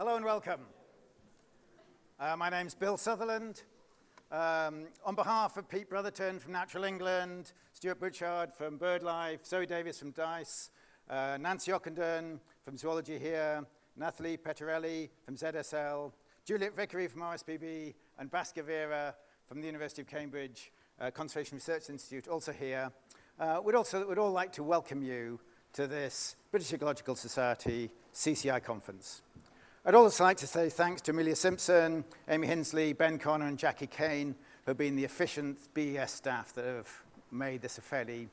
Hello and welcome. My name's Bill Sutherland. On behalf of Pete Brotherton from Natural England, Stuart Butchard from BirdLife, Zoe Davis from DICE, Nancy Ockenden from Zoology here, Nathalie Pettarelli from ZSL, Juliet Vickery from RSPB, and Bhaskar Vera from the University of Cambridge Conservation Research Institute, also here. We'd all like to welcome you to this British Ecological Society CCI conference. I'd also like to say thanks to Amelia Simpson, Amy Hinsley, Ben Connor, and Jackie Kane, who have been the efficient BES staff that have made this a fairly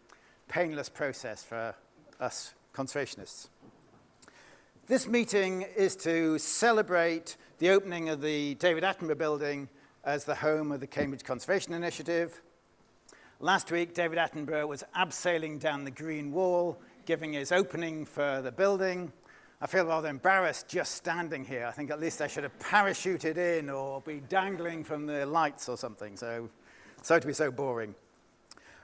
painless process for us conservationists. This meeting is to celebrate the opening of the David Attenborough building as the home of the Cambridge Conservation Initiative. Last week, David Attenborough was abseiling down the Green Wall, giving his opening for the building. I feel rather embarrassed just standing here. I think at least I should have parachuted in or be dangling from the lights or something. So, sorry to be so boring.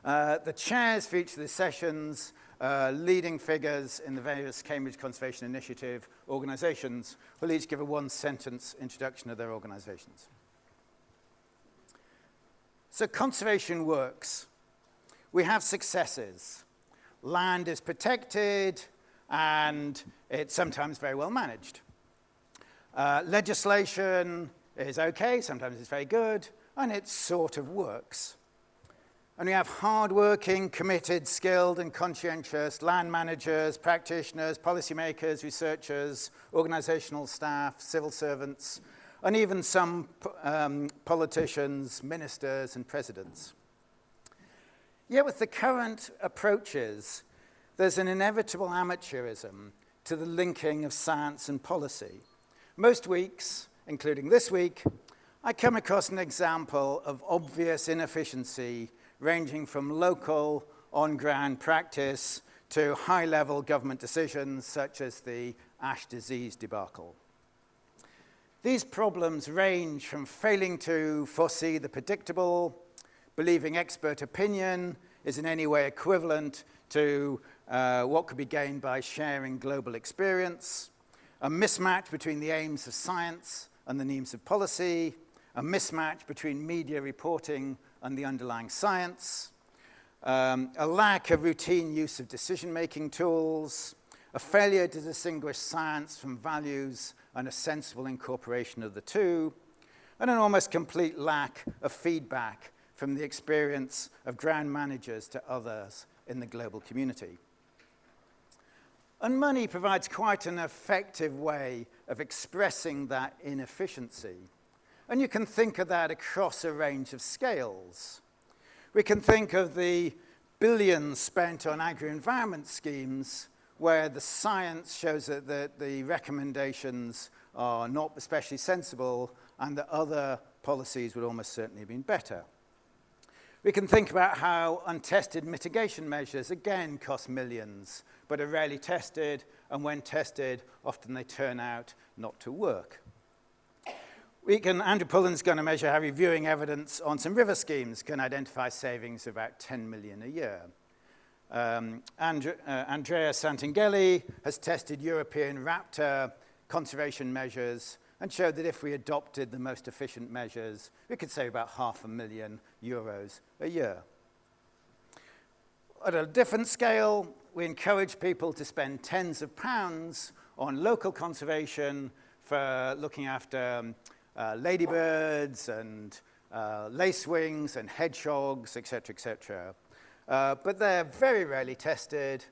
The chairs for each of the sessions, leading figures in the various Cambridge Conservation Initiative organizations, will each give a one-sentence introduction of their organizations. So conservation works. We have successes. Land is protected, and it's sometimes very well managed. Legislation is okay, sometimes it's very good, and it sort of works. And we have hard-working, committed, skilled, and conscientious land managers, practitioners, policymakers, researchers, organizational staff, civil servants, and even some politicians, ministers, and presidents. Yet with the current approaches, there's an inevitable amateurism to the linking of science and policy. Most weeks, including this week, I come across an example of obvious inefficiency ranging from local on-ground practice to high-level government decisions such as the ash disease debacle. These problems range from failing to foresee the predictable, believing expert opinion is in any way equivalent to what could be gained by sharing global experience, a mismatch between the aims of science and the needs of policy, a mismatch between media reporting and the underlying science, a lack of routine use of decision-making tools, a failure to distinguish science from values and a sensible incorporation of the two, and an almost complete lack of feedback from the experience of ground managers to others in the global community. And money provides quite an effective way of expressing that inefficiency. And you can think of that across a range of scales. We can think of the billions spent on agri-environment schemes where the science shows that the recommendations are not especially sensible and that other policies would almost certainly have been better. We can think about how untested mitigation measures, again, cost millions, but are rarely tested, and when tested, often they turn out not to work. Andrew Pullen's going to measure how reviewing evidence on some river schemes can identify savings of about 10 million a year. Andrea Santinghelli has tested European raptor conservation measures and showed that if we adopted the most efficient measures, we could save about €500,000 a year. At a different scale, we encourage people to spend tens of pounds on local conservation for looking after ladybirds and lacewings and hedgehogs, etc., etc. But they're very rarely tested,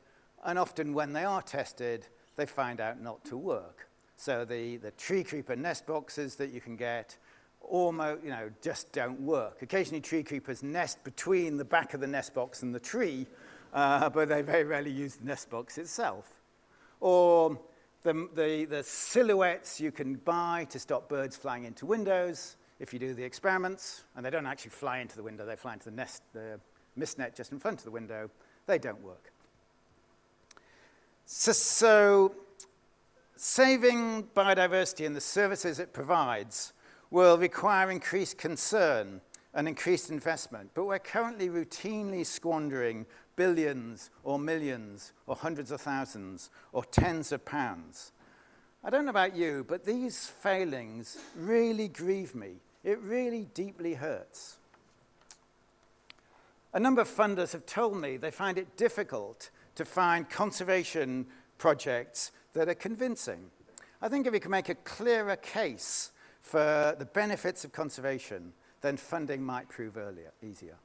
and often when they are tested, they find out not to work. So the tree creeper nest boxes that you can get almost, just don't work. Occasionally tree creepers nest between the back of the nest box and the tree, but they very rarely use the nest box itself. Or the silhouettes you can buy to stop birds flying into windows, if you do the experiments, and they don't actually fly into the window, they fly into the mist net just in front of the window, they don't work. So saving biodiversity and the services it provides will require increased concern and increased investment, but we're currently routinely squandering billions or millions or hundreds of thousands or tens of pounds. I don't know about you, but these failings really grieve me. It really deeply hurts. A number of funders have told me they find it difficult to find conservation projects that are convincing. I think if you can make a clearer case for the benefits of conservation, then funding might prove easier.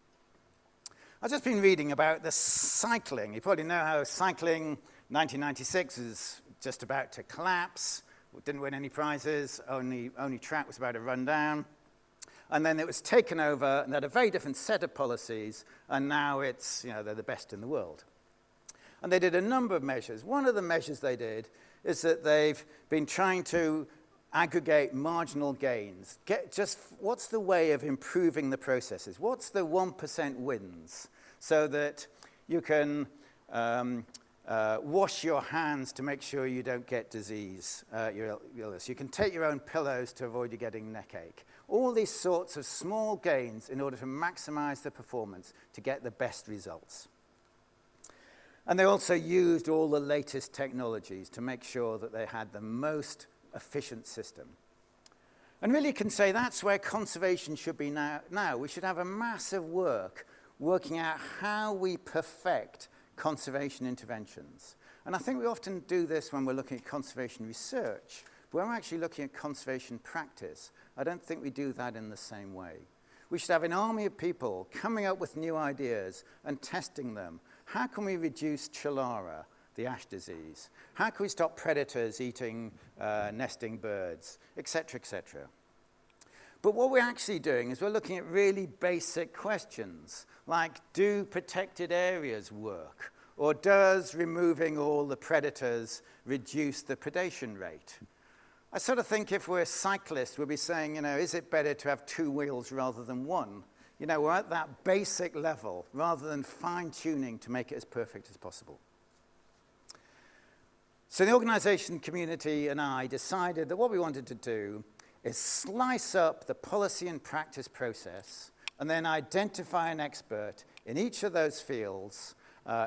I've just been reading about the cycling. You probably know how cycling 1996 is just about to collapse. It didn't win any prizes, only track was about to run down. And then it was taken over and they had a very different set of policies, and now it's, they're the best in the world. And they did a number of measures. One of the measures they did is that they've been trying to aggregate marginal gains. What's the way of improving the processes? What's the 1% wins so that you can wash your hands to make sure you don't get disease, your illness. You can take your own pillows to avoid you getting neck ache. All these sorts of small gains in order to maximize the performance to get the best results. And they also used all the latest technologies to make sure that they had the most efficient system. And really you can say that's where conservation should be now. We should have a massive working out how we perfect conservation interventions. And I think we often do this when we're looking at conservation research, but when we're actually looking at conservation practice, I don't think we do that in the same way. We should have an army of people coming up with new ideas and testing them. How can we reduce Chalara, the ash disease? How can we stop predators eating nesting birds, etc., etc.? But what we're actually doing is we're looking at really basic questions, like do protected areas work? Or does removing all the predators reduce the predation rate? I sort of think if we're cyclists, we'll be saying, is it better to have 2 wheels rather than 1? We're at that basic level rather than fine-tuning to make it as perfect as possible. So the organization community and I decided that what we wanted to do is slice up the policy and practice process and then identify an expert in each of those fields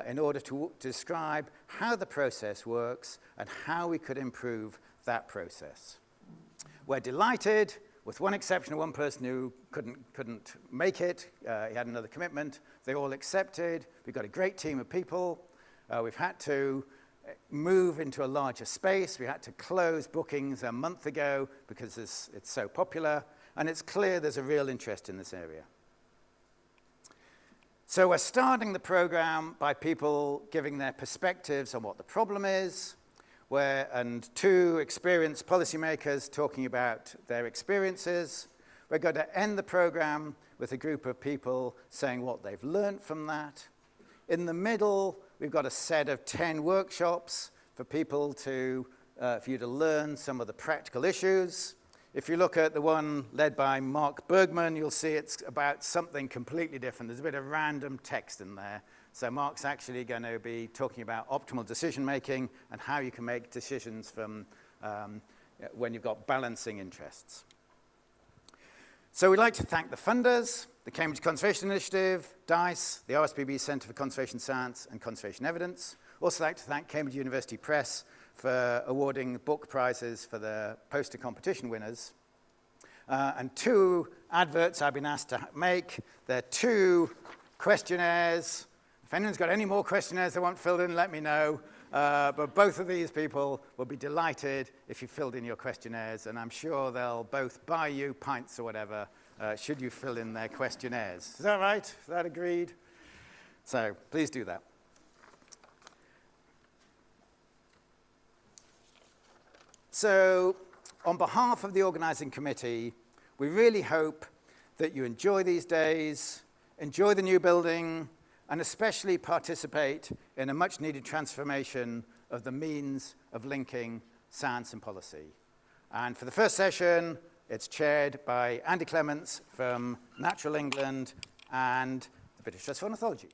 in order to describe how the process works and how we could improve that process. We're delighted, with one exception of one person who couldn't make it. He had another commitment. They all accepted. We've got a great team of people. We've had to move into a larger space. We had to close bookings a month ago because it's so popular, and it's clear there's a real interest in this area. So we're starting the program by people giving their perspectives on what the problem is, and 2 experienced policymakers talking about their experiences. We're going to end the program with a group of people saying what they've learned from that. In the middle, we've got a set of 10 workshops for people for you to learn some of the practical issues. If you look at the one led by Mark Bergman, you'll see it's about something completely different. There's a bit of random text in there. So Mark's actually going to be talking about optimal decision-making and how you can make decisions from when you've got balancing interests. So we'd like to thank the funders, the Cambridge Conservation Initiative, DICE, the RSPB Centre for Conservation Science and Conservation Evidence. Also like to thank Cambridge University Press for awarding book prizes for the poster competition winners. And 2 adverts I've been asked to make. They're 2 questionnaires. If anyone's got any more questionnaires they want filled in, let me know. But both of these people will be delighted if you filled in your questionnaires, and I'm sure they'll both buy you pints or whatever should you fill in their questionnaires. Is that right? Is that agreed? So please do that. So on behalf of the organizing committee, we really hope that you enjoy these days, enjoy the new building, and especially participate in a much-needed transformation of the means of linking science and policy. And for the first session, it's chaired by Andy Clements from Natural England and the British Trust for Ornithology.